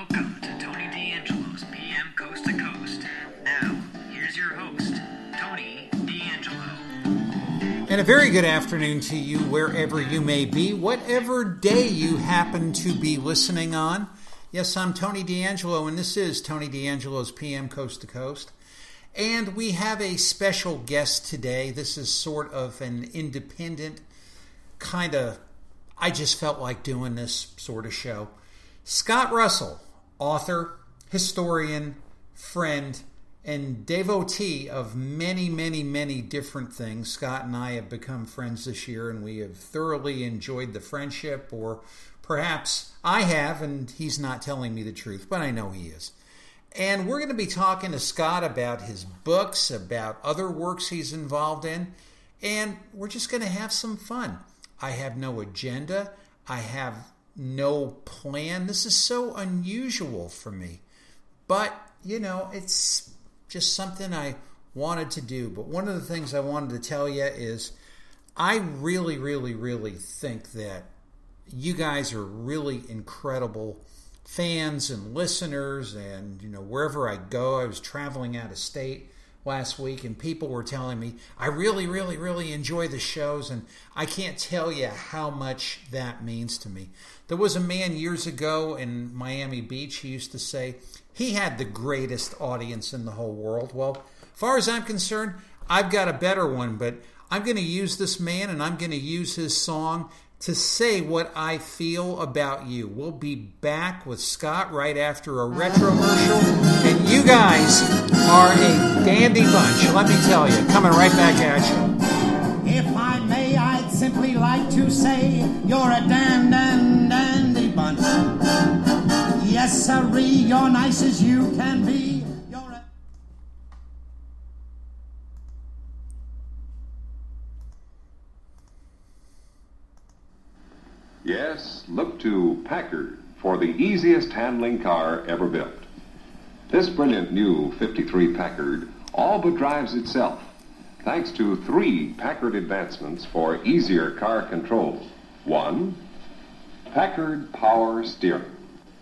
Welcome to Tony D'Angelo's PM Coast to Coast. Now, here's your host, Tony D'Angelo. And a very good afternoon to you wherever you may be, whatever day you happen to be listening on. Yes, I'm Tony D'Angelo, and this is Tony D'Angelo's PM Coast to Coast. And we have a special guest today. This is sort of an independent I just felt like doing this sort of show. Scott Russell, author, historian, friend, and devotee of many, many, many different things. Scott and I have become friends this year, and we have thoroughly enjoyed the friendship, or perhaps I have, and he's not telling me the truth, but I know he is. And we're going to be talking to Scott about his books, about other works he's involved in, and we're just going to have some fun. I have no agenda. I have no plan. This is so unusual for me. But, it's just something I wanted to do. But one of the things I wanted to tell you is I really, really, really think that you guys are really incredible fans and listeners. And, wherever I go, I was traveling out of state last week, and people were telling me, I really, really, really enjoy the shows, and I can't tell you how much that means to me. There was a man years ago in Miami Beach, he used to say, he had the greatest audience in the whole world. Well, as far as I'm concerned, I've got a better one, but I'm going to use this man, and I'm going to use his song to say what I feel about you. We'll be back with Scott right after a retromercial, and you guys are a dandy bunch, let me tell you. Coming right back at you. If I may, I'd simply like to say you're a dandy bunch. Yes, sirree, you're nice as you can be. Yes, look to Packard for the easiest handling car ever built. This brilliant new 53 Packard all but drives itself, thanks to 3 Packard advancements for easier car control. 1, Packard Power Steering.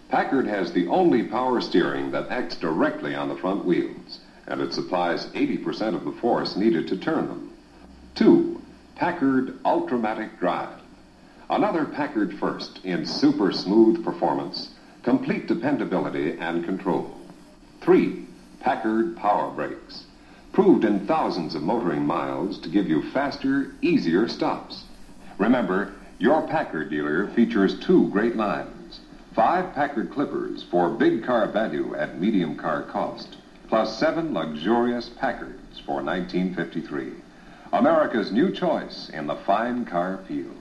Packard has the only power steering that acts directly on the front wheels, and it supplies 80% of the force needed to turn them. 2, Packard Ultramatic Drive. Another Packard first in super smooth performance, complete dependability, and control. 3, Packard Power Brakes. Proved in thousands of motoring miles to give you faster, easier stops. Remember, your Packard dealer features 2 great lines. 5 Packard Clippers for big car value at medium car cost, plus 7 luxurious Packards for 1953. America's new choice in the fine car field.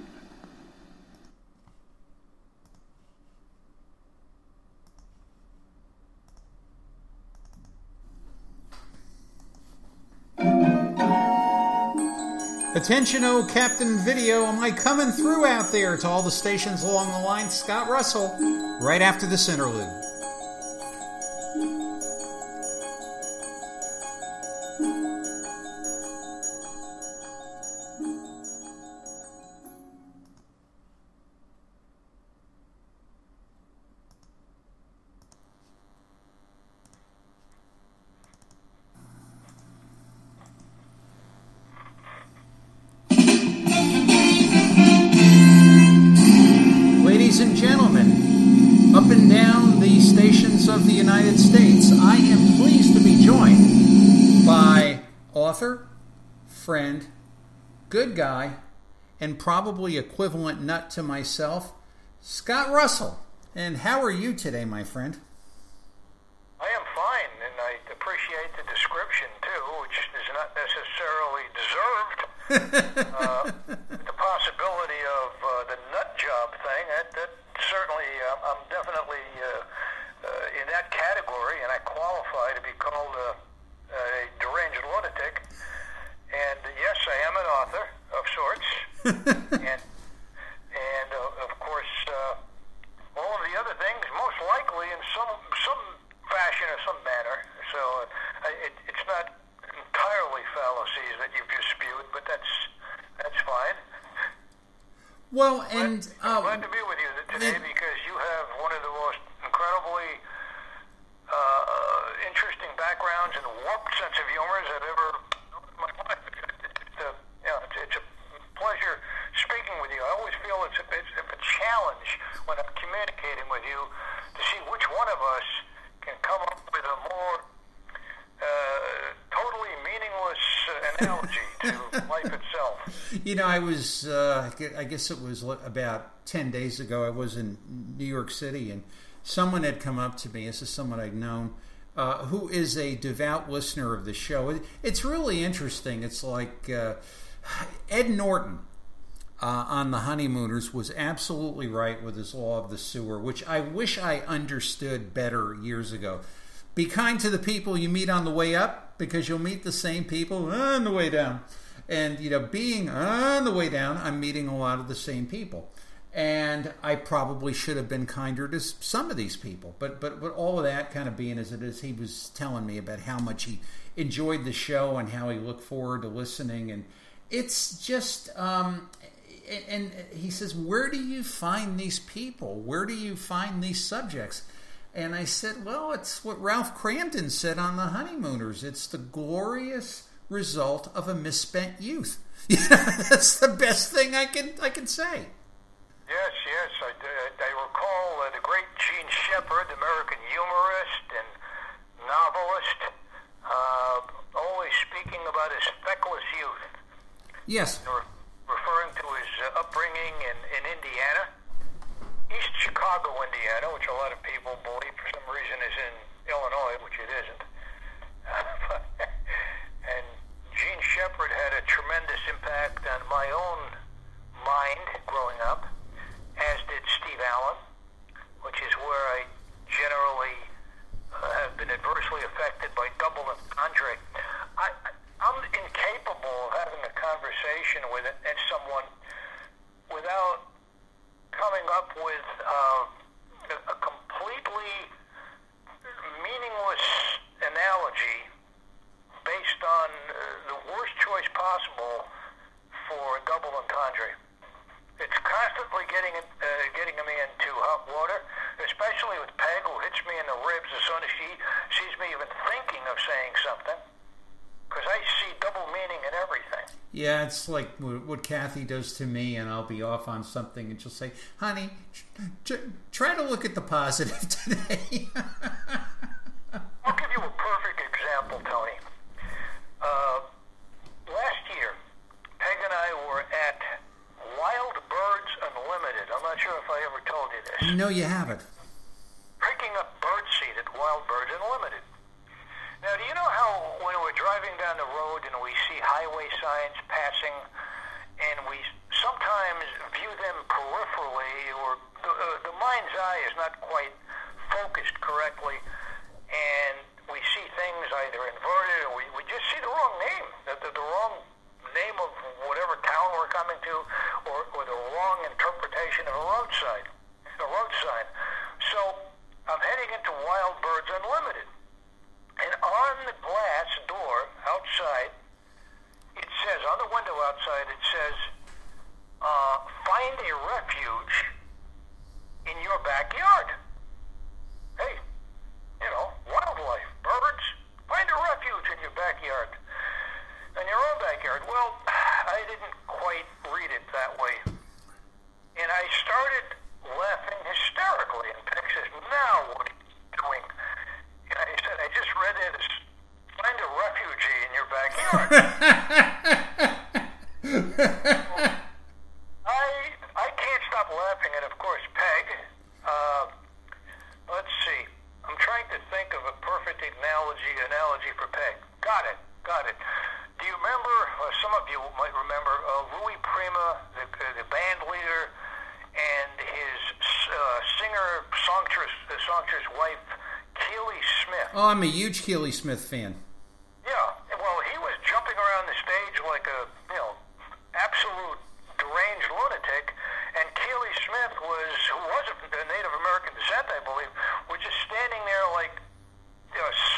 Attention, oh Captain Video, am I coming through out there to all the stations along the line? Scott Russell, right after this interlude. Ladies and gentlemen, up and down the stations of the United States, I am pleased to be joined by author, friend, good guy, and probably equivalent nut to myself, Scott Russell. And how are you today, my friend? I am fine, and I appreciate the description, too, which is not necessarily deserved. The possibility of the nut job thing, that certainly, I'm definitely in that category, and I qualify to be called a deranged lunatic. And yes, I am an author of sorts, and of course, all of the other things, most likely in some fashion or some manner. So it's not entirely fallacies that you've just spewed, but that's fine. Well, and I'm glad to be with you today because you have one of the most incredibly when I'm communicating with you to see which one of us can come up with a more totally meaningless analogy to life itself. You know, I was, I guess it was about 10 days ago, I was in New York City, and someone had come up to me, this is someone I'd known, who is a devout listener of the show. It's really interesting. It's like Ed Norton on The Honeymooners was absolutely right with his law of the sewer, which I wish I understood better years ago. Be kind to the people you meet on the way up, because you'll meet the same people on the way down. And, you know, being on the way down, I'm meeting a lot of the same people. And I probably should have been kinder to some of these people. But all of that kind of being as it is, he was telling me about how much he enjoyed the show and how he looked forward to listening. And it's just, and he says, where do you find these people? Where do you find these subjects? And I said, well, it's what Ralph Cramden said on The Honeymooners. It's the glorious result of a misspent youth. That's the best thing I can say. Yes, I recall the great Gene Shepard, American humorist and novelist, always speaking about his feckless youth. Yes. Referring to his upbringing in Indiana, East Chicago, Indiana, which a lot of people believe for some reason is in Illinois, which it isn't. And Gene Shepard had a tremendous impact on my own mind growing up, as did Steve Allen, which is where I generally have been adversely affected by double entendre. I'm incapable of having a conversation with someone without coming up with a completely meaningless analogy based on the worst choice possible for double entendre. It's constantly getting me into hot water, especially with Peg, who hits me in the ribs as soon as she sees me even thinking of saying something, because I see double meaning in everything. Yeah, it's like what Kathy does to me, and I'll be off on something, and she'll say, honey, try to look at the positive today. I'll give you a perfect example, Tony. Last year, Peg and I were at Wild Birds Unlimited. I'm not sure if I ever told you this. No, you haven't. Picking up birdseed at Wild Birds Unlimited. Now, do you know how when we're driving down the road and we see highway signs passing, and we sometimes view them peripherally, or the mind's eye is not quite focused correctly, and we see things either inverted, or we just see the wrong name, the wrong name of whatever town we're coming to, or the wrong interpretation of a road sign. So I'm heading into Wild Birds Unlimited. And on the glass door outside, it says, on the window outside, it says, find a refuge in your backyard. Hey, wildlife, birds, find a refuge in your backyard. In your own backyard. Well, I didn't quite read it that way. And I started laughing hysterically. And Peck says, now what are you doing? And I said, I just read it as find a refugee in your backyard. I can't stop laughing. And of course, Peg, let's see. I'm trying to think of a perfect analogy for Peg. Got it. Do you remember, some of you might remember, Louis Prima, the band leader, and his songstress wife, Keely Smith? Oh, I'm a huge Keely Smith fan. Yeah, well, he was jumping around the stage like a, absolute deranged lunatic, and Keely Smith who was of Native American descent, I believe, was just standing there like,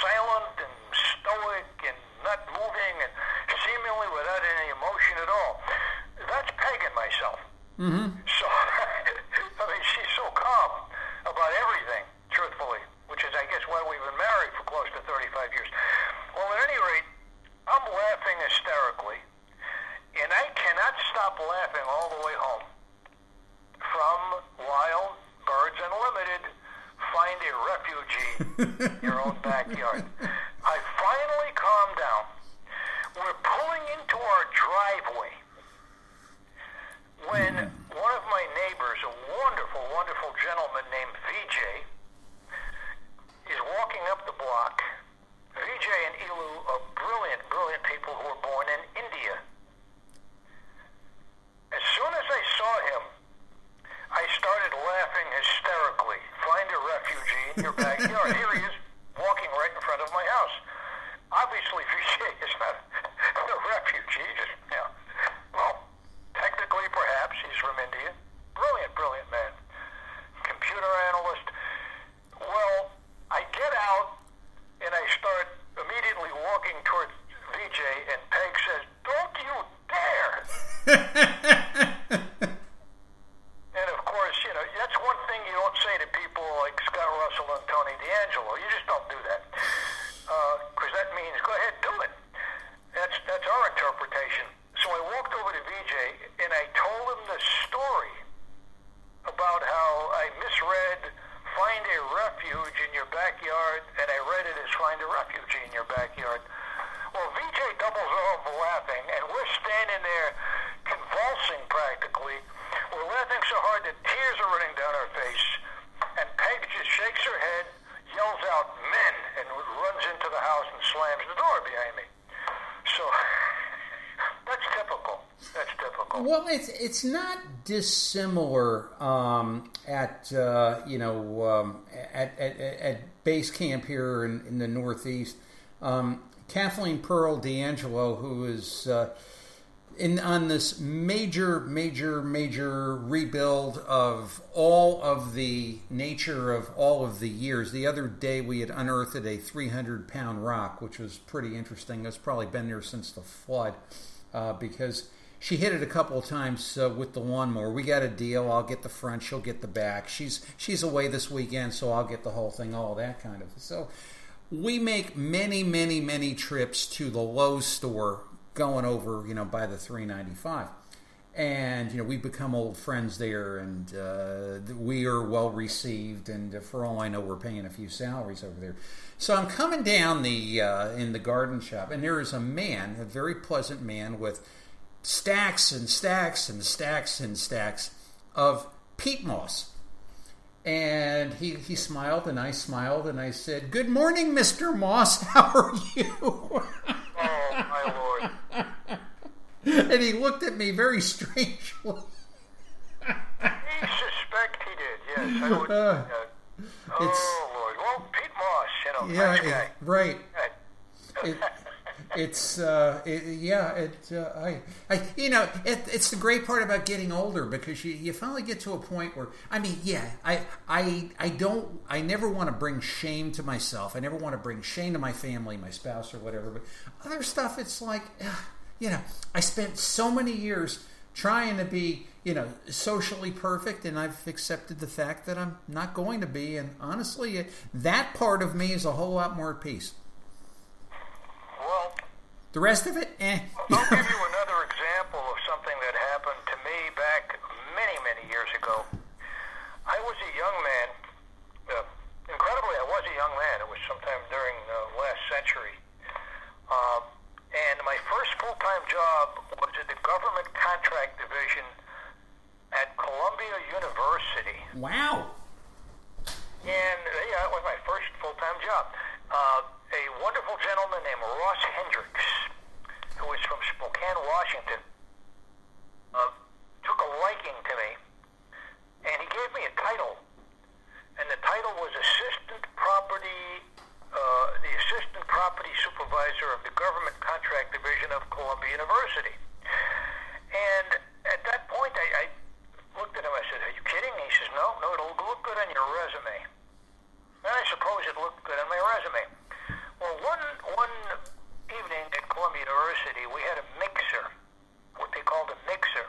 silent and stoic and not moving and seemingly without any emotion at all. That's Peg and myself. Mm-hmm. So, she's so calm about everything, truthfully, which is, I guess, why we've been married for close to 35 years. Well, at any rate, I'm laughing hysterically, and I cannot stop laughing all the way home from Wild in your own backyard. I finally calmed down. We're pulling into our driveway when one of my neighbors, a wonderful, wonderful gentleman named VJ, is walking up the block. VJ and Elu are brilliant, brilliant people who were born in India. As soon as I saw him, I started laughing hysterically. Find a refugee in your backyard. Here he is, walking right in front of my house. Obviously, VJ is not a refugee, just, well, technically perhaps he's from India. Brilliant, brilliant man. Computer analyst. Well, I get out and I start immediately walking towards VJ, and Peg says, "Don't you dare!" And of course, that's one thing you don't say to people like Scott Russell and Tony D'Angelo. You just don't do that. Because that means, go ahead, do it. That's our interpretation. So I walked over to VJ and I told him the story about how I misread "find a refuge in your backyard" and I read it as "find a refugee in your backyard." Well, VJ doubles off laughing, and we're standing there convulsing practically. We're laughing so hard that tears are running down our face, and Peg just shakes her head, yells out "men," and runs into the house and slams the door behind me. So that's typical. That's typical. Well, it's not dissimilar at base camp here in the Northeast. Kathleen Pearl D'Angelo, who is on this major rebuild of all of the nature of all of the years. The other day we had unearthed a 300-pound rock, which was pretty interesting. It's probably been there since the flood because she hit it a couple of times with the lawnmower. We got a deal. I'll get the front, she'll get the back. She's away this weekend, so I'll get the whole thing, all that kind of. So we make many trips to the Lowe's store going over, by the 395. And, we've become old friends there, and we are well received, and for all I know, we're paying a few salaries over there. So I'm coming down in the garden shop, and there is a man, a very pleasant man, with stacks and stacks and stacks and stacks of peat moss. And he smiled, and I smiled, and I said, "Good morning, Mr. Moss. How are you?" Oh, my Lord. And he looked at me very strangely. I suspect he did, yes. I would, oh, Lord. Well, Pete Moss, nice guy. Right. It's the great part about getting older, because you finally get to a point where, I never want to bring shame to myself. I never want to bring shame to my family, my spouse, or whatever. But other stuff, it's like, I spent so many years trying to be, socially perfect, and I've accepted the fact that I'm not going to be. And honestly, that part of me is a whole lot more at peace. Well, the rest of it, I'll give you another example of something that happened to me back many years ago. I was a young man. Incredibly, I was a young man. It was sometime during the last century. And my first full-time job was at the government contract division at Columbia University. Wow. And, it was my first full-time job. A wonderful gentleman named Ross Hendricks, who was from Spokane, Washington, took a liking to me, and he gave me a title. And the title was the Assistant Property Supervisor of the Government Contract Division of Columbia University. And at that point, I looked at him, I said, "Are you kidding?" He says, No, it'll look good on your resume. And I suppose it looked good on my resume. Well, one evening at Columbia University, we had a mixer, what they called a mixer,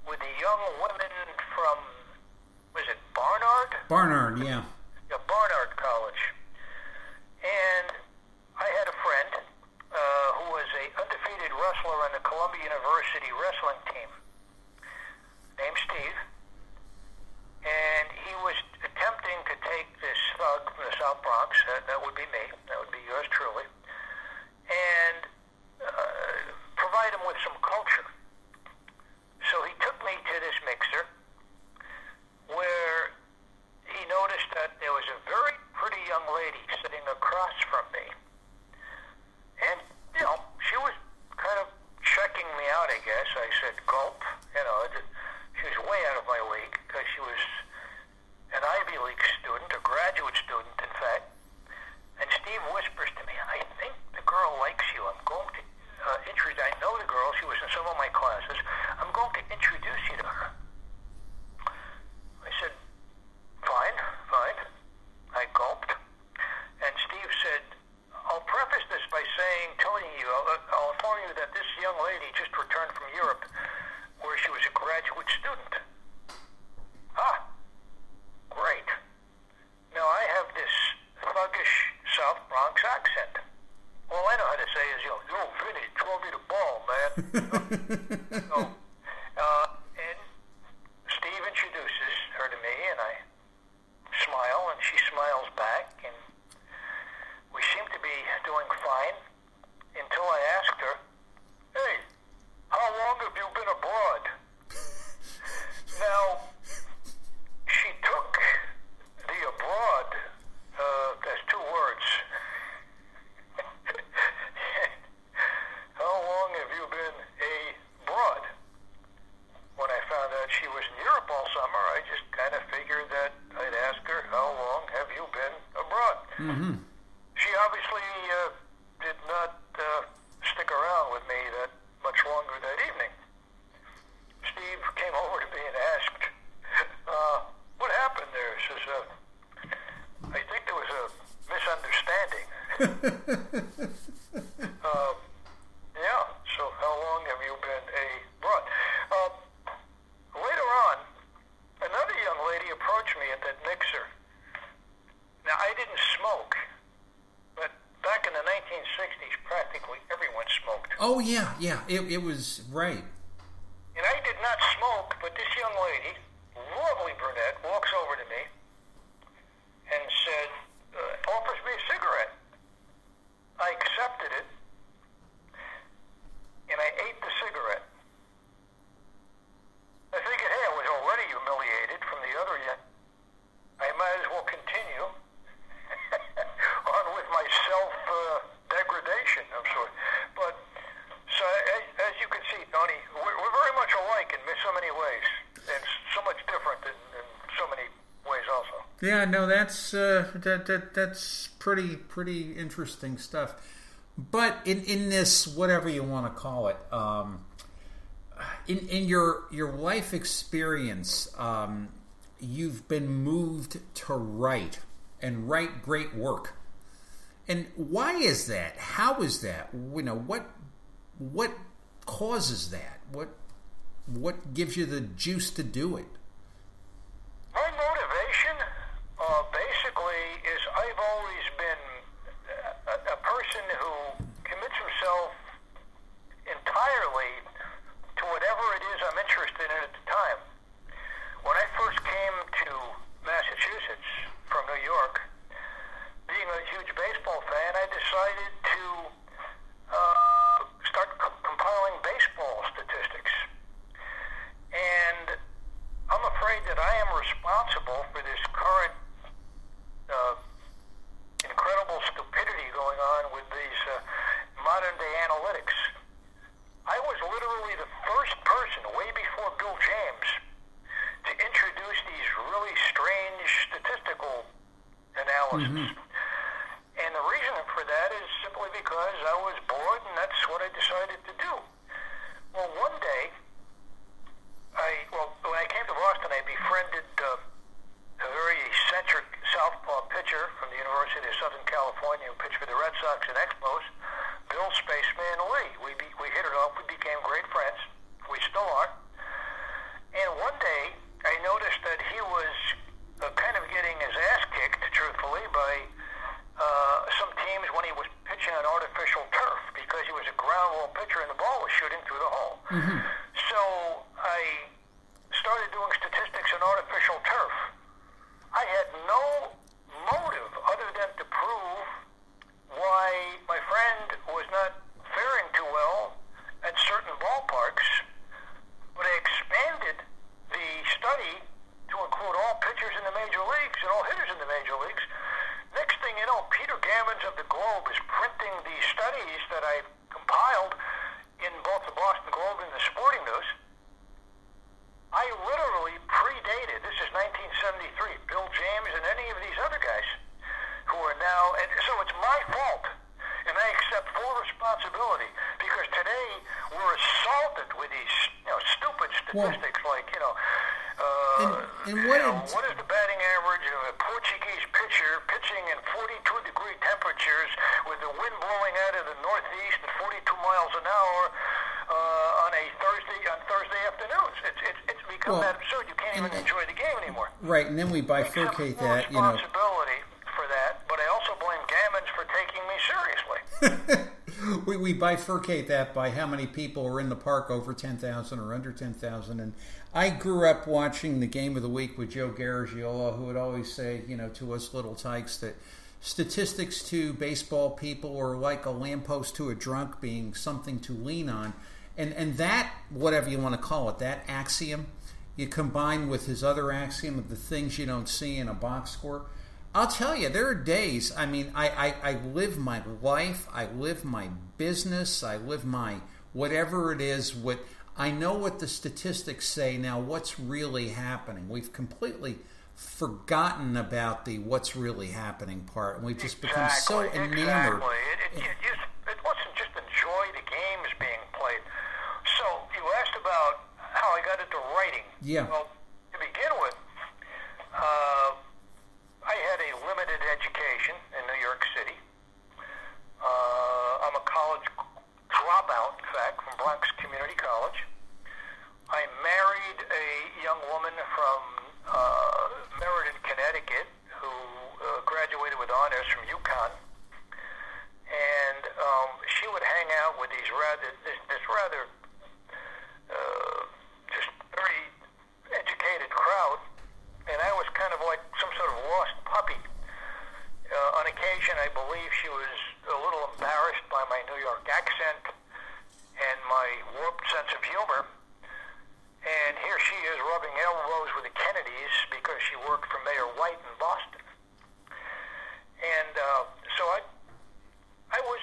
with the young women from, was it Barnard? Barnard, yeah. Yeah, Barnard College. And I had a friend who was an undefeated wrestler on the Columbia University wrestling team, named Steve. And he was attempting to take this thug from the introduce you to her. I said, fine, fine. I gulped. And Steve said, I'll preface this by telling you, I'll inform you that this young lady just returned from Europe where she was a graduate student. Ah, great. Now I have this thuggish South Bronx accent. All I know how to say is, yo, Vinny, throw me the ball, man. And Steve introduces her to me, and I smile, and she smiles back, and we seem to be doing fine until I asked her, hey, how long have you been abroad? Now, she took the abroad as two words. How long have you been abroad? When I found out she was in Europe all summer, I just kind of figured that I'd ask her, how long have you been abroad? Mm-hmm. She obviously did not stick around with me that much longer that evening. Steve came over to me and asked, what happened there? He says, I think there was a misunderstanding. Yeah, so how long have you been abroad? Later on, another young lady approached me at that mixer. Now, I didn't smoke, but back in the 1960s, practically everyone smoked. Oh, yeah. It was right. And I did not smoke, but this young lady, lovely brunette, walks over to me and said, offers me a cigarette. I accepted it, and I ate the cigarette. I figured, hey, I was already humiliated from the other yet. I might as well continue on with my self-degradation of sorts. But, so as you can see, Tony, we're very much alike in so many ways, and so much different in so many ways also. Yeah, no, that's pretty interesting stuff. But in this, whatever you want to call it, in your life experience, you've been moved to write and write great work. And why is that? How is that? You know, what causes that? What gives you the juice to do it? My motivation, basically, is I've always been a person who commits himself entirely to whatever it is I'm interested in at the time. When I first came to Massachusetts from New York, being a huge baseball fan, I decided to start compiling baseball statistics. And I'm afraid that I am responsible for this current incredible stupidity going on with these modern-day analytics. I was literally the first person, way before Bill James, to introduce these really strange statistical analysis. Mm-hmm. And the reason for that is simply because I was bored, and that's what I decided to do. Well, one day, when I came to Boston, I befriended a very eccentric southpaw pitcher from the University of Southern California who pitched for the Red Sox and Expos, Bill Spaceman Lee. We hit it off. We became great friends. We still are. And one day, I noticed that he was kind of getting his ass kicked, truthfully, by some teams when he was pitching on artificial turf because he was a ground ball pitcher and the ball was shooting through the hole. Mm-hmm. So I started doing statistics on artificial turf. I had no motive other than to prove why my friend was not faring too well at certain ballparks, but I expanded the study to include all pitchers in the major leagues and all hitters in the major leagues. Next thing you know, Peter Gammons of the Globe is printing these studies that I compiled in both the Boston Globe and the Sporting News. I literally predated, this is 1973, Bill James and any of these other guys who are now, and so it's my fault, and I accept full responsibility because today we're assaulted with these stupid statistics What is the batting average of a Portuguese pitcher pitching in 42-degree temperatures with the wind blowing out of the northeast at 42 miles an hour on Thursday afternoons? It's become that absurd. You can't even enjoy the game anymore. Right, and then we bifurcate that. Responsibility for that, but I also blame Gammons for taking me seriously. We bifurcate that by how many people are in the park, over 10,000 or under 10,000. And I grew up watching the Game of the Week with Joe Garagiola, who would always say, to us little tykes, that statistics to baseball people are like a lamppost to a drunk, being something to lean on. And that, whatever you want to call it, that axiom, you combine with his other axiom of the things you don't see in a box score. I'll tell you, there are days, I live my life, I live my business, I live my whatever it is. I know what the statistics say. Now, what's really happening? We've completely forgotten about the what's really happening part, and we've just become so enamored. Exactly. It wasn't just enjoy the games being played. So, you asked about how I got into writing. Yeah. Well, to begin with, I had a limited education in New York City. I'm a college dropout, in fact, from Bronx Community College. I married a young woman from Meriden, Connecticut, who graduated with honors from UConn. And she would hang out with this rather just very educated crowd. And I was kind of like some sort of lost puppy. On occasion, I believe she was a little embarrassed by my New York accent and my warped sense of humor. And here she is rubbing elbows with the Kennedys because she worked for Mayor White in Boston. And so I was,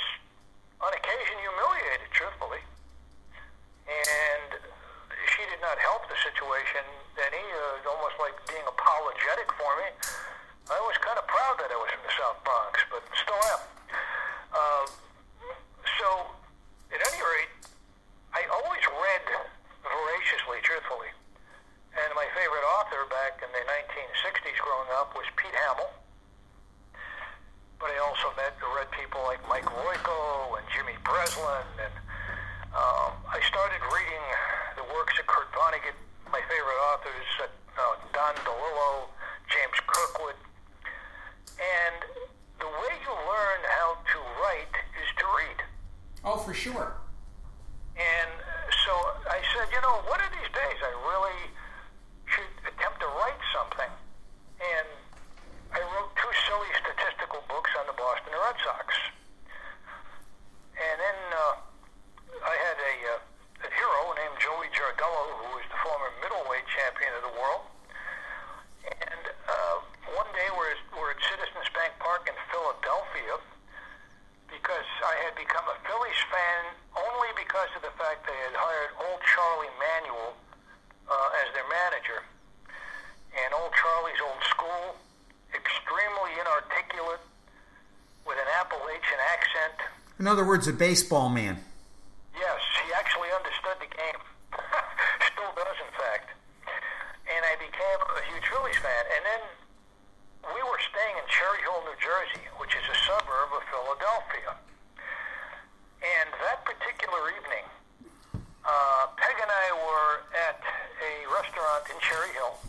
on occasion, humiliated, truthfully. And she did not help the situation any, almost like being apologetic for me. I was kind of proud that I was from the South Bronx, but still am. So, at any rate, I always read voraciously, truthfully. And my favorite author back in the 1960s growing up was Pete Hamill. But I also read people like Mike Royko and Jimmy Breslin, and I started reading the works of Kurt Vonnegut, my favorite authors, Don DeLillo, James Kirkwood. And the way you learn how to write is to read. Oh, for sure. And so I said, one of these days I really should attempt to write something. And I wrote 2 silly statistical books on the Boston Red Sox. And then I had a hero named Joey Giardello, who was the former middleweight champion of the world. And one day we're at Citizens Bank Park in Philadelphia because I had become a Phillies fan only because of the fact they had hired old Charlie Manuel as their manager. And old Charlie's old school, extremely inarticulate, with an Appalachian accent. In other words, a baseball man. Yes, he actually understood the game. Still does, in fact. And I became a huge Phillies fan. And then we were staying in Cherry Hill, New Jersey, which is a suburb of Philadelphia. And that particular evening, Peg and I were at a restaurant in Cherry Hill.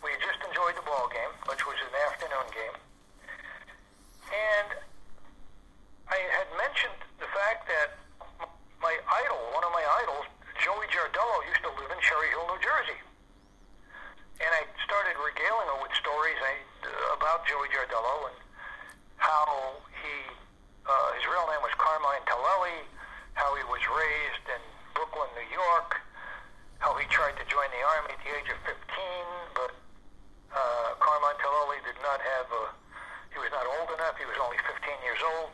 We had just enjoyed the ball game, which was an afternoon game. And I had mentioned the fact that my idol, one of my idols, Joey Giardello, used to live in Cherry Hill, New Jersey. And I started regaling her with stories about Joey Giardello and how his real name was Carmine Tellelli, how he was raised in Brooklyn, New York, how he tried to join the Army at the age of 15, but Carmine Tellelli did not have he was not old enough, he was only 15 years old,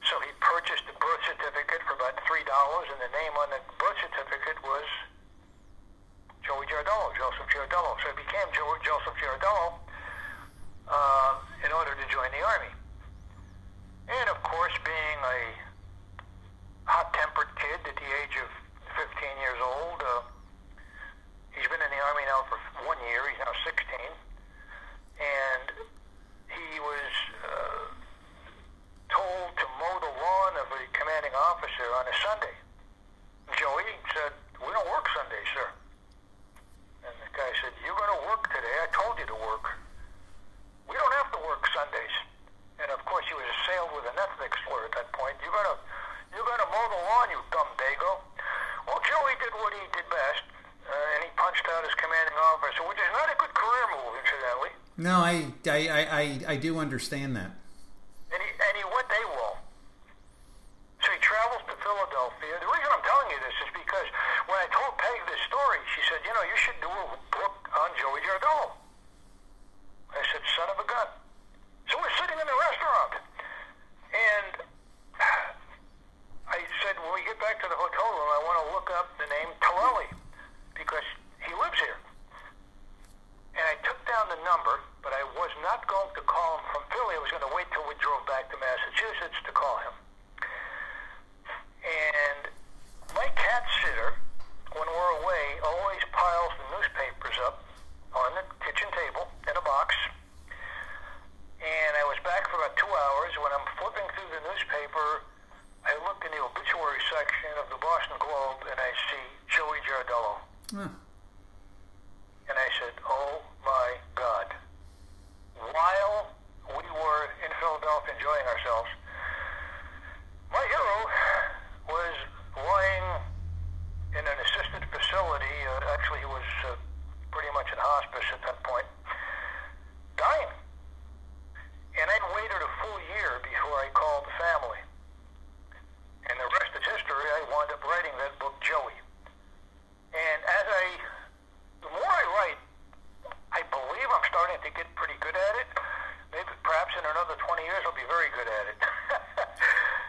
so he purchased a birth certificate for about $3, and the name on the birth certificate was Joey Giardello, Joseph Giardello. So he became Joseph Giardello in order to join the Army. And of course, being a hot-tempered kid at the age of 15 years old, he's been in the Army now for 1 No, I do understand that. And he went AWOL. So he travels to Philadelphia. The reason I'm telling you this is because when I told Peg this story, she said, you know, you should do a book on Joey Giardello. I said, son of a gun. So we're sitting in the restaurant. And I said, when we get back to the hotel room, I want to look up the name Torelli because he lives here. And I took down the number, but I was not going to call him from Philly. I was going to wait till we drove back to Massachusetts to call him. And my cat sitter, when we're away, always piles the newspapers up on the kitchen table in a box. And I was back for about 2 hours. When I'm flipping through the newspaper, I look in the obituary section of the Boston Globe and I see Joey Giardello. Huh. And I said, oh my God. While we were in Philadelphia enjoying ourselves, my hero was lying in an assisted facility. Actually, he was pretty much in hospice at that point, dying. And I waited a full year before I called the family. And the rest is history. I wound up writing that book, Joey. And the more I write, I believe I'm starting to get pretty good at it. Maybe perhaps in another 20 years I'll be very good at it.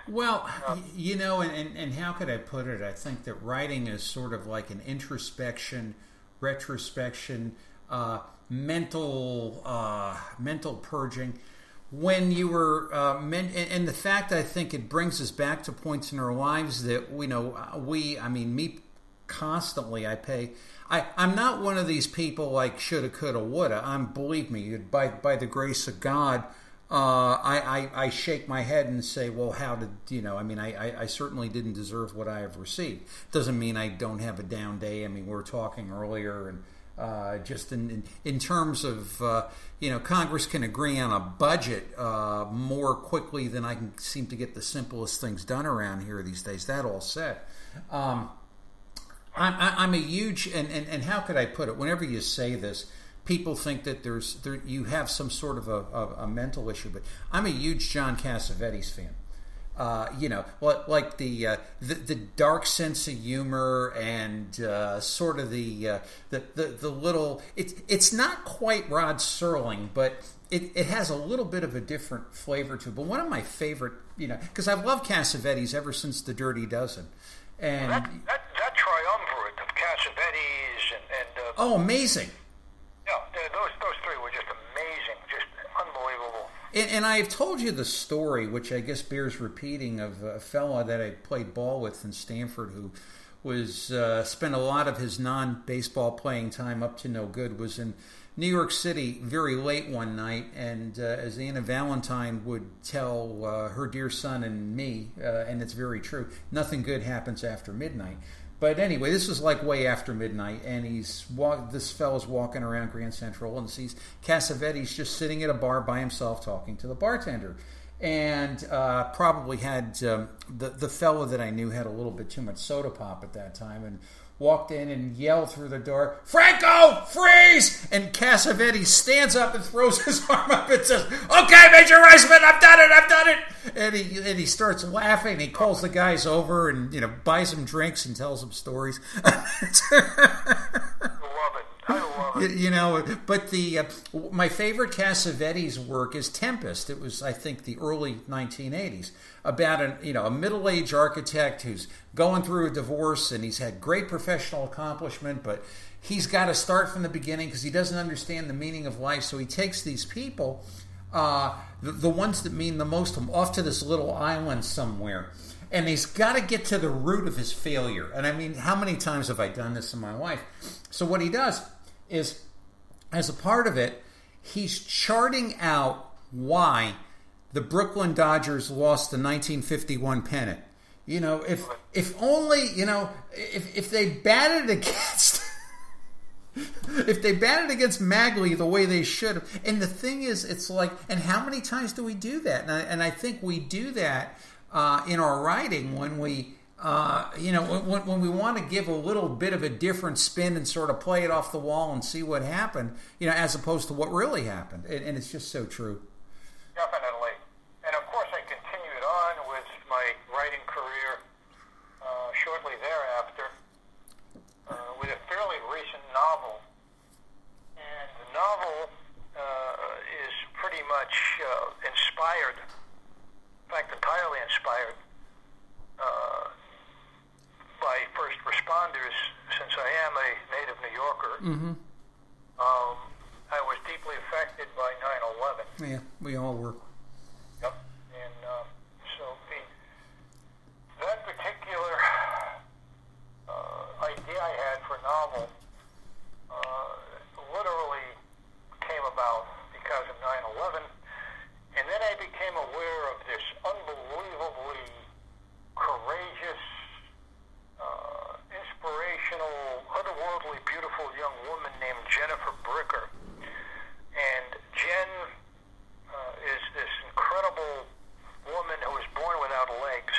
Well, you know, and how could I put it? I think that writing is sort of like an introspection, retrospection, mental purging. When you were, and the fact I think it brings us back to points in our lives that me constantly, I'm not one of these people like shoulda, coulda, woulda. Believe me, by the grace of God, I shake my head and say, well, how did, I certainly didn't deserve what I have received. Doesn't mean I don't have a down day. I mean, we were talking earlier and just in terms of, Congress can agree on a budget more quickly than I can seem to get the simplest things done around here these days. That all said, I'm a huge, and how could I put it? Whenever you say this, people think that you have some sort of a mental issue, but I'm a huge John Cassavetes fan. Like the dark sense of humor and sort of the little. It's not quite Rod Serling, but it has a little bit of a different flavor to it. But one of my favorite, because I've loved Cassavetes ever since The Dirty Dozen, and that triumvirate of Cassavetes and oh, amazing. Yeah, those three were just amazing, just unbelievable. And I've told you the story, which I guess bears repeating, of a fella that I played ball with in Stanford who was spent a lot of his non-baseball playing time up to no good, was in New York City very late one night, and as Anna Valentine would tell her dear son and me, and it's very true, nothing good happens after midnight. But anyway, this was like way after midnight, and this fellow's walking around Grand Central and sees Cassavetes just sitting at a bar by himself talking to the bartender. And probably had, the fellow that I knew had a little bit too much soda pop at that time, and walked in and yelled through the door, "Franco, freeze!" And Cassavetes stands up and throws his arm up and says, "Okay, Major Reisman, I've done it. And he starts laughing. He calls the guys over and buys them drinks and tells them stories. I love it. But my favorite Cassavetes work is Tempest. It was, I think, the early 1980s, about a middle-aged architect who's going through a divorce, and he's had great professional accomplishment, but he's got to start from the beginning because he doesn't understand the meaning of life. So he takes these people, the ones that mean the most to him, off to this little island somewhere. And he's got to get to the root of his failure. And I mean, how many times have I done this in my life? So what he does is, as a part of it, he's charting out why the Brooklyn Dodgers lost the 1951 pennant. If only, if they batted against... if they batted against Magley the way they should have. And the thing is, it's like, and how many times do we do that? And I think we do that in our writing when we When we want to give a little bit of a different spin and sort of play it off the wall and see what happened, as opposed to what really happened. And it's just so true. Definitely. And of course I continued on with my writing career shortly thereafter with a fairly recent novel. And the novel is pretty much inspired, in fact entirely inspired, by first responders, since I am a native New Yorker. Mm-hmm. I was deeply affected by 9/11. Yeah, we all were. Yep. And so that particular idea I had for a novel literally came about because of 9/11. And then I became aware of this unbelievably courageous, inspirational, otherworldly, beautiful young woman named Jennifer Bricker. And Jen is this incredible woman who was born without legs.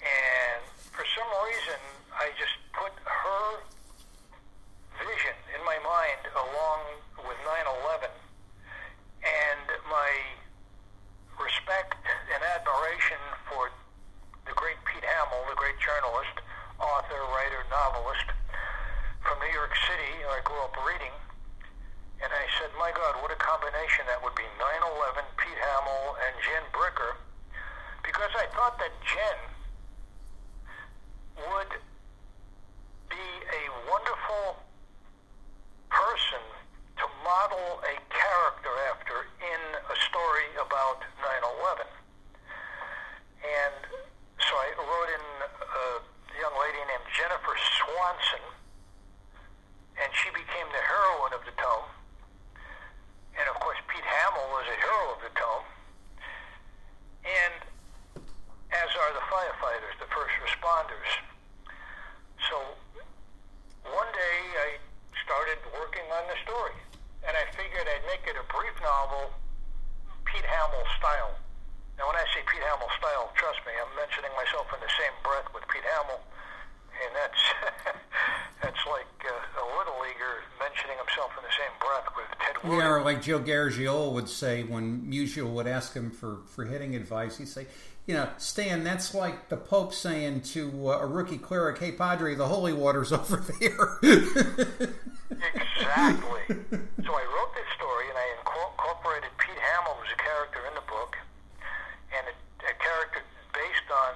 And for some reason, I just put her vision in my mind along with 9/11, and my respect and admiration for the great Pete Hamill, the great journalist, author, writer, novelist from New York City, who I grew up reading. And I said, my God, what a combination that would be, 9/11, Pete Hamill, and Jen Bricker, because I thought that Jen would be a wonderful person to model a character after in a story about 9/11. And so I wrote in a young lady named Jennifer Swanson, and she became the heroine of the tome. And of course, Pete Hamill was a hero of the tome, and as are the firefighters, the first responders. So one day I started working on the story, and I figured I'd make it a brief novel, Pete Hamill style. Now when I say Pete Hamill style, trust me, I'm mentioning myself in the same breath with Pete Hamill, and that's that's like a little leaguer mentioning himself in the same breath with Ted Williams. Yeah, or like Joe Garagiola would say when Musial would ask him for hitting advice, he'd say, Stan, that's like the Pope saying to a rookie cleric, hey, Padre, the holy water's over there. Exactly. So I wrote this story, and I incorporated Pete Hamill as a character in the book, and a character based on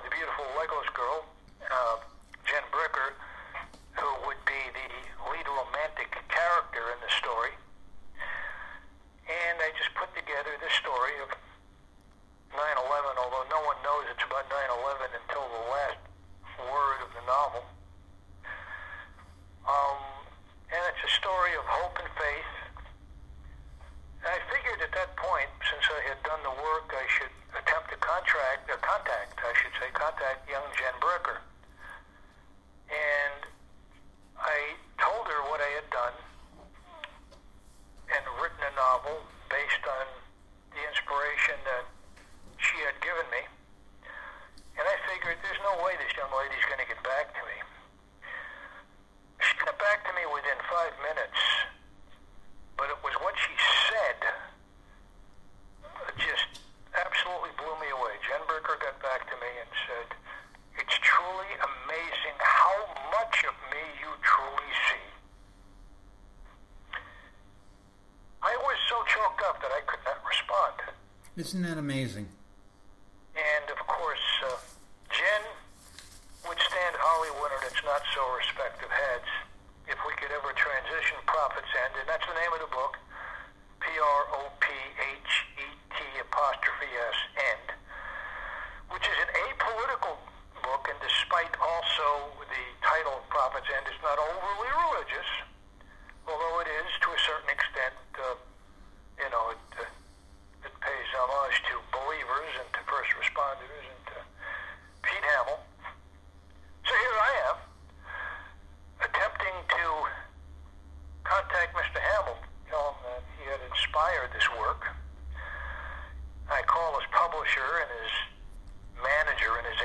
the beautiful Legos girl, Jen Bricker, who would be the lead romantic character in the story. And I just put together this story of 9/11, although no one knows it's about 9/11 until the last word of the novel. And it's a story of hope and faith. And I figured at that point, since I had done the work, I should attempt to contact young Jen Bricker. And I told her what I had done and written a novel based on the inspiration that she had given me. And I figured there's no way this young lady's going to get back to me. She got back to me within 5 minutes, but it was what she said that just absolutely blew me away. Jen Bricker got back to me and said, it's truly amazing how much of me you truly see. I was so choked up that I could not respond. Isn't that amazing? And of course, Jen would stand Hollywood and its not-so-respective heads if we could ever transition Prophet's End, and that's the name of the book, PROPHET', End, which is an apolitical book, and despite also the title of Prophet's End, it's not overly religious, although it is, to a certain extent, it pays homage to believers and to first responders and to Pete Hamill. So here I am, attempting to contact Mr. Hamill, tell him that he had inspired this work. I call his publisher and his manager and his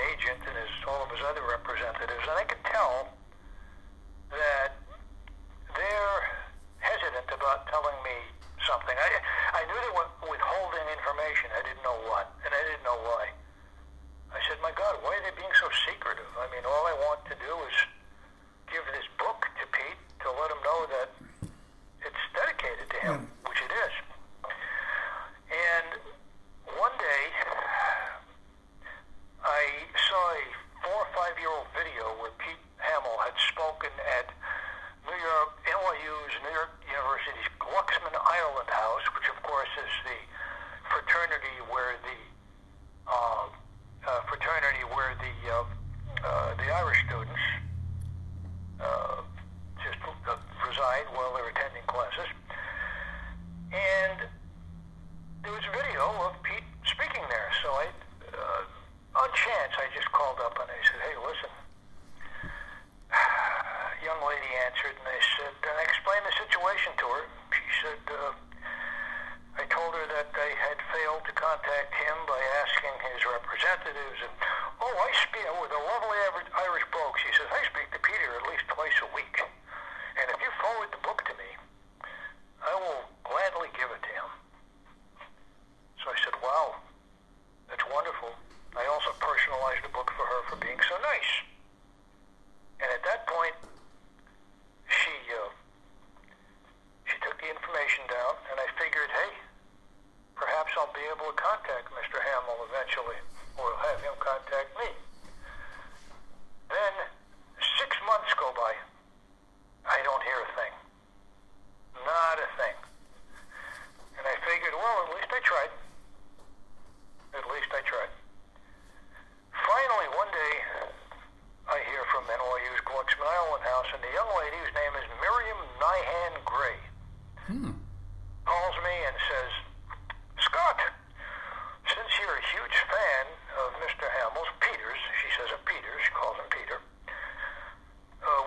young lady answered, and I explained the situation to her. She said, I told her that I had failed to contact him by asking his representatives, and, I speak with a lovely Irish brogue. She says, I speak to Peter at least twice a week, and if you forward the book to me, I will gladly give it to him. So I said, wow, that's wonderful. I also personalized the book for her for being so nice. And at that point, she took the information down, and I figured, hey, perhaps I'll be able to contact Mr. Hamill eventually, or have him contact me. Then 6 months go by. I don't hear a thing. Not a thing. And I figured, well, at least I tried. At least I tried. Finally, one day, I hear from NYU's Glucksman Island House, and the young lady, whose name is Miriam Nyhan Gray, calls me and says, Scott, since you're a huge fan of Mr. Hamill's, Peters, she says of Peters, she calls him Peter,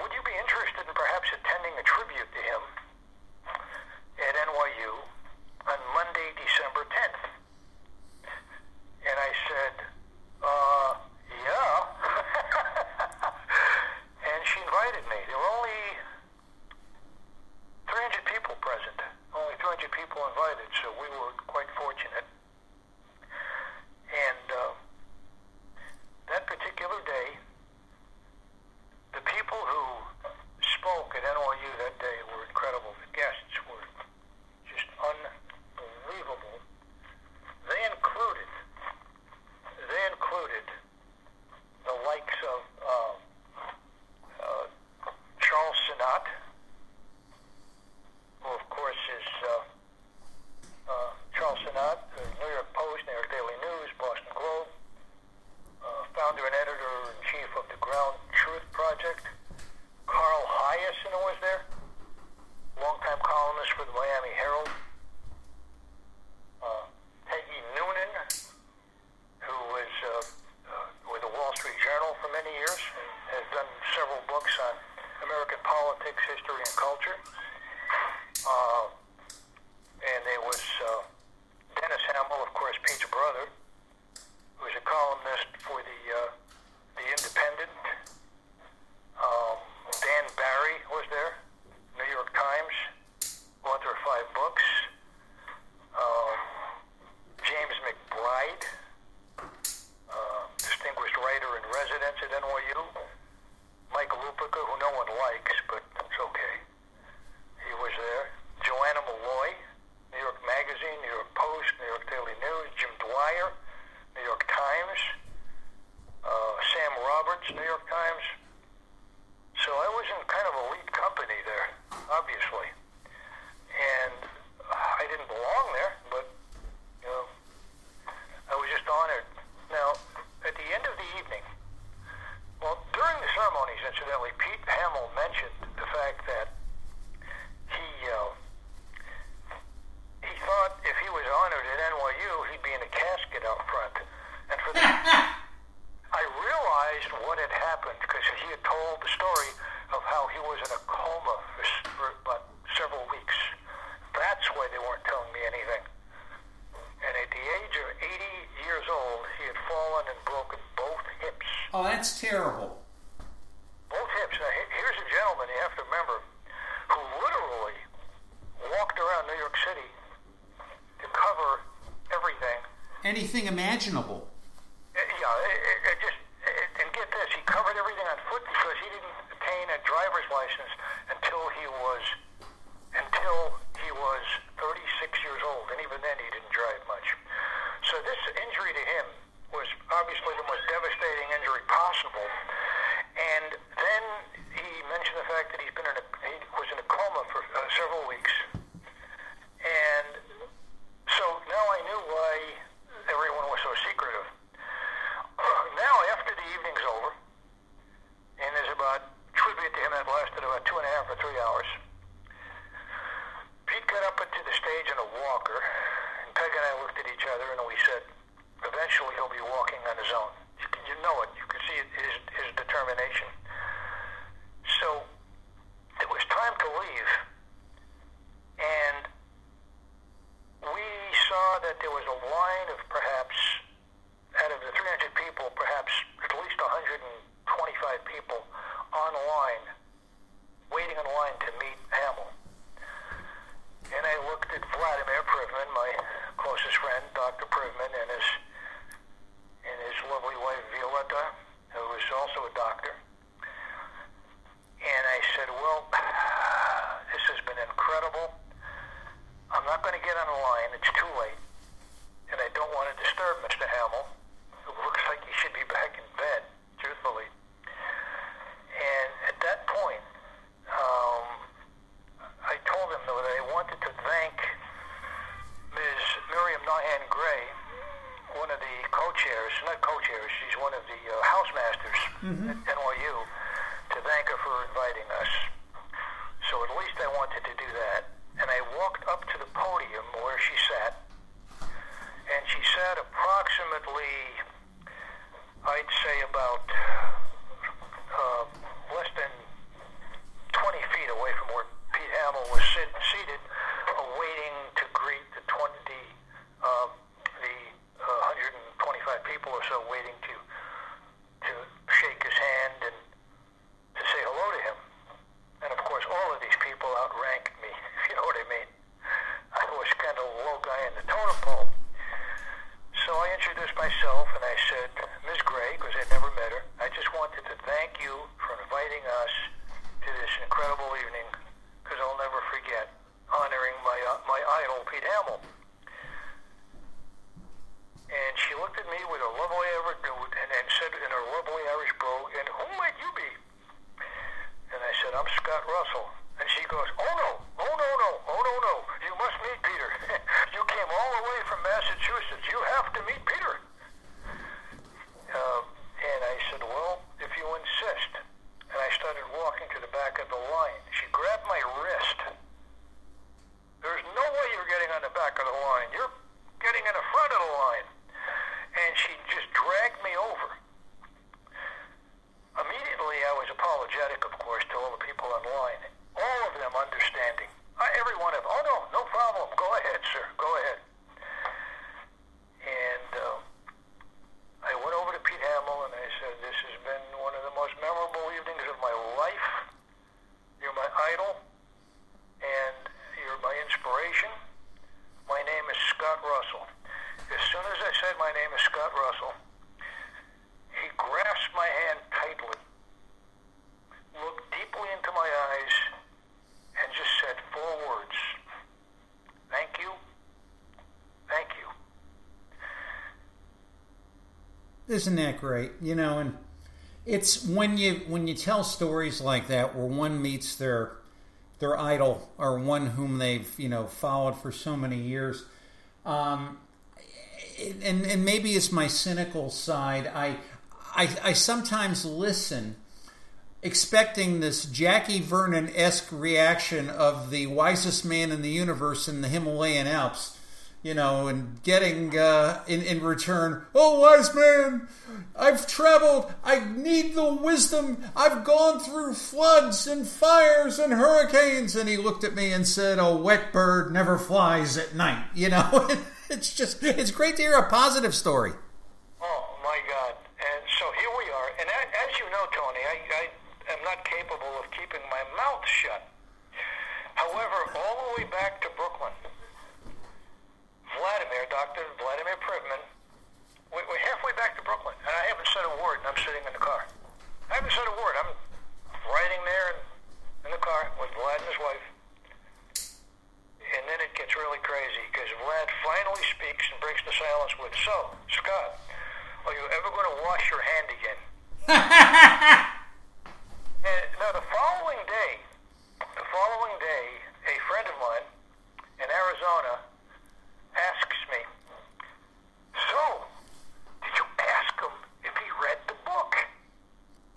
would you be interested in perhaps attending a tribute to him at NYU on Monday, December 10th? And I said, yeah. And she invited me. There were only 300 people present. Only 300 people invited, so we were quite fortunate. And that particular day, the people who spoke at NYU that day were incredible. The guests were just unbelievable. They included the likes of Charles Sinnott, who of course is Charles Sinnott, the New York Post, New York Daily News, Boston Globe, founder and editor-in-chief of the Ground Truth Project. Carl Hyacin was there, longtime columnist for the Miami Herald. Peggy Noonan, who was with the Wall Street Journal for many years and has done several books on American politics, history, and culture. And there was Dennis Hamill, of course, Pete's brother, who was a columnist for the Independent. Dan Barry was there, New York Times, author of 5 books. James McBride, distinguished writer in residence at NYU. Mike Lupica, who no one likes, but it's okay. He was there. Joanna Malloy, New York Magazine, New York Post, New York Daily News. Jim Dwyer, New York Times. Sam Roberts, New York Times. So I was in kind of elite company there, obviously. And I didn't belong there, but, I was just honored. Now, at the end of the evening, during the ceremonies, incidentally, Pete Hamill mentioned the fact that he thought if he was honored at NYU, he'd be in a casket out front. And for that, I realized what had happened because he had told the story of how he was in a coma for about several weeks. That's why they weren't telling me anything. And at the age of 80 years old, he had fallen and broken both hips. Oh, that's terrible. Both hips. Now, here's a gentleman, you have to remember, who literally walked around New York City to cover everything. Anything imaginable. And get this, he covered everything on foot because he didn't obtain a driver's license until he was 36 years old, and even then he didn't drive much. So this injury to him was obviously the most devastating injury possible. And then he mentioned the fact that he was in a coma for several weeks. And so now I knew why everyone was so secretive. Now, after the evening's over, and there's about tribute to him that lasted about 2.5 or 3 hours, Pete got up into the stage in a walker, and Peg and I looked at each other, and we said, eventually he'll be walking on his own. You know it. You can see his determination. So people, I'm not going to get on the line. It's too late. And I don't want to disturb Mr. Hamill, who looks like he should be back in bed, truthfully. And at that point, I told him that I wanted to thank Ms. Miriam Nahan Gray, one of the co-chairs, not co-chairs, she's one of the housemasters at NYU, to thank her for inviting us. So at least I wanted to do that. And I walked up to the podium where she sat, and she sat approximately, I'd say about less than 20 feet away from where Pete Hamill was seated, awaiting to greet the 125 people or so waiting to shake his hand and to say hello to him. And of course, all of these people outranked me, if you know what I mean. I was kind of a low guy in the totem pole. So I introduced myself and I said, Ms. Gray, because I'd never met her, I just wanted to thank you for inviting us to this incredible evening, because I'll never forget honoring my idol, Pete Hamill. And she looked at me with her lovely and said in her lovely Irish brogue, and who might you be? And I said, I'm Scott Russell. And she goes, oh no, you must meet Peter. You came all the way from Massachusetts. You have to meet Peter. And I said, well, if you insist. And I started walking to the back of the line. She grabbed my wrist. There's no way you're getting on the back of the line. You're getting in the front of the line. And she just dragged me over. Immediately, I was apologetic, of course, to all the people online. All of them understanding. Every one of them, oh no problem. Go ahead, sir. Go ahead. And I went over to Pete Hamill and I said, this has been one of the most memorable evenings of my life. You're my idol, and you're my inspiration. My name is Scott Russell. As soon as I said my name is Scott Russell, he grasped my hand tightly, looked deeply into my eyes, and just said 4 words. Thank you. Thank you. Isn't that great? You know, and it's when you tell stories like that where one meets their idol or one whom they've followed for so many years. And maybe it's my cynical side. I sometimes listen expecting this Jackie Vernon-esque reaction of the wisest man in the universe in the Himalayan Alps, and getting in return, oh, wise man, I've traveled, I need the wisdom, I've gone through floods and fires and hurricanes. And he looked at me and said, a wet bird never flies at night. It's great to hear a positive story. Oh, my God. And so here we are. And as you know, Tony, I am not capable of keeping my mouth shut. However, all the way back to Brooklyn, Dr. Vladimir Privman, we're halfway back to Brooklyn, and I haven't said a word, and I'm sitting in the car. I haven't said a word. I'm riding there in the car with Vlad and his wife. And then it gets really crazy, because Vlad finally speaks and breaks the silence with, so, Scott, are you ever going to wash your hand again? And now the following day, a friend of mine in Arizona asks me, so, did you ask him if he read the book?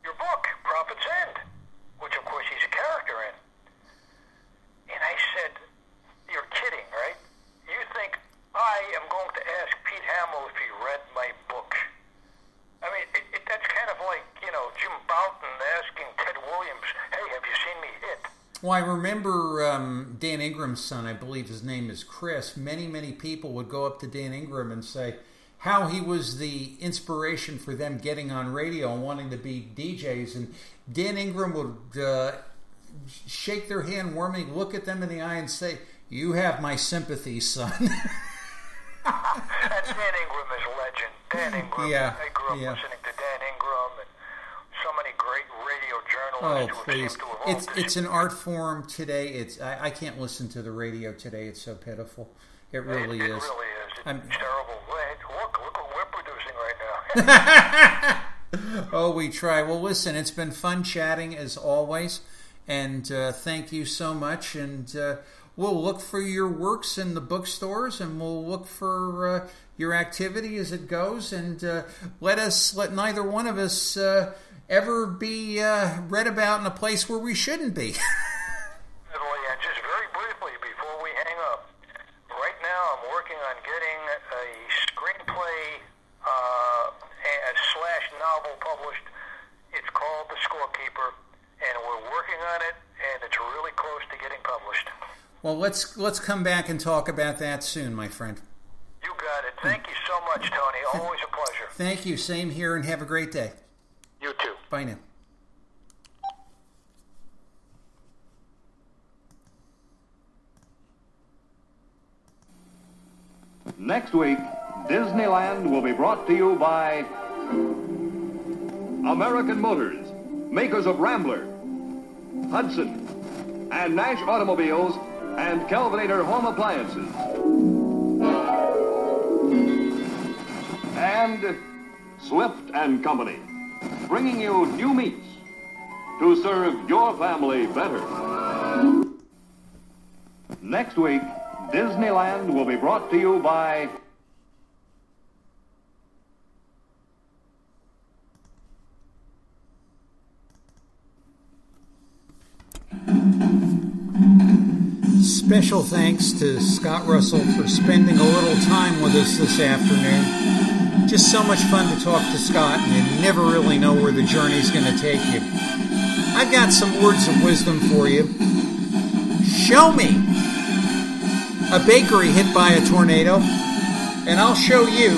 Your book, Prophet's End, which of course he's a character in. And I said, you're kidding, right? You think I am going to ask Pete Hamill if he read my book? I mean, that's kind of like, Jim Bouton asking Ted Williams, hey, have you seen me hit? Well, I remember Dan Ingram's son, I believe his name is Chris. Many, many people would go up to Dan Ingram and say how he was the inspiration for them getting on radio and wanting to be DJs. And Dan Ingram would shake their hand warmly, look at them in the eye and say, you have my sympathy, son. And Dan Ingram is a legend. Dan Ingram. Yeah. I grew up listening to Dan Ingram and so many great radio journalists who came to have It's an art form today. I can't listen to the radio today. It's so pitiful. It really is. It really is. It's terrible. Look what we're producing right now. Oh, we try. Well, listen, it's been fun chatting as always, and thank you so much. And we'll look for your works in the bookstores, and we'll look for your activity as it goes. And let neither one of us ever be read about in a place where we shouldn't be. And just very briefly before we hang up, right now I'm working on getting a screenplay / novel published. It's called The Scorekeeper, and we're working on it, and it's really close to getting published. Well, let's come back and talk about that soon, my friend. You got it. Thank you so much, Tony. Always a pleasure. Thank you. Same here, and have a great day. You too. Bye now. Next week, Disneyland will be brought to you by American Motors, makers of Rambler, Hudson, and Nash Automobiles, and Kelvinator Home Appliances. And Swift and Company, bringing you new meats to serve your family better. Next week, Disneyland will be brought to you by Special thanks to Scott Russell for spending a little time with us this afternoon. Just so much fun to talk to Scott, and you never really know where the journey's going to take you. I've got some words of wisdom for you. Show me a bakery hit by a tornado, and I'll show you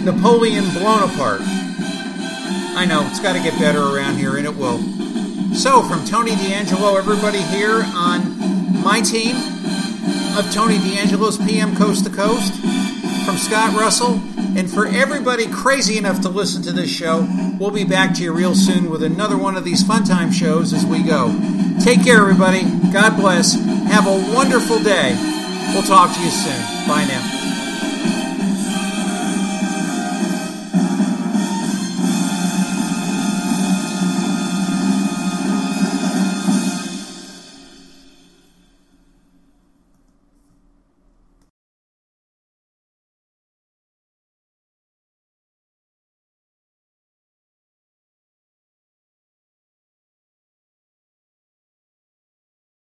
Napoleon blown apart. I know, it's got to get better around here, and it will. So, from Tony D'Angelo, everybody here on my team of Tony D'Angelo's PM Coast to Coast, from Scott Russell, and for everybody crazy enough to listen to this show, we'll be back to you real soon with another one of these fun time shows as we go. Take care, everybody. God bless. Have a wonderful day. We'll talk to you soon. Bye now.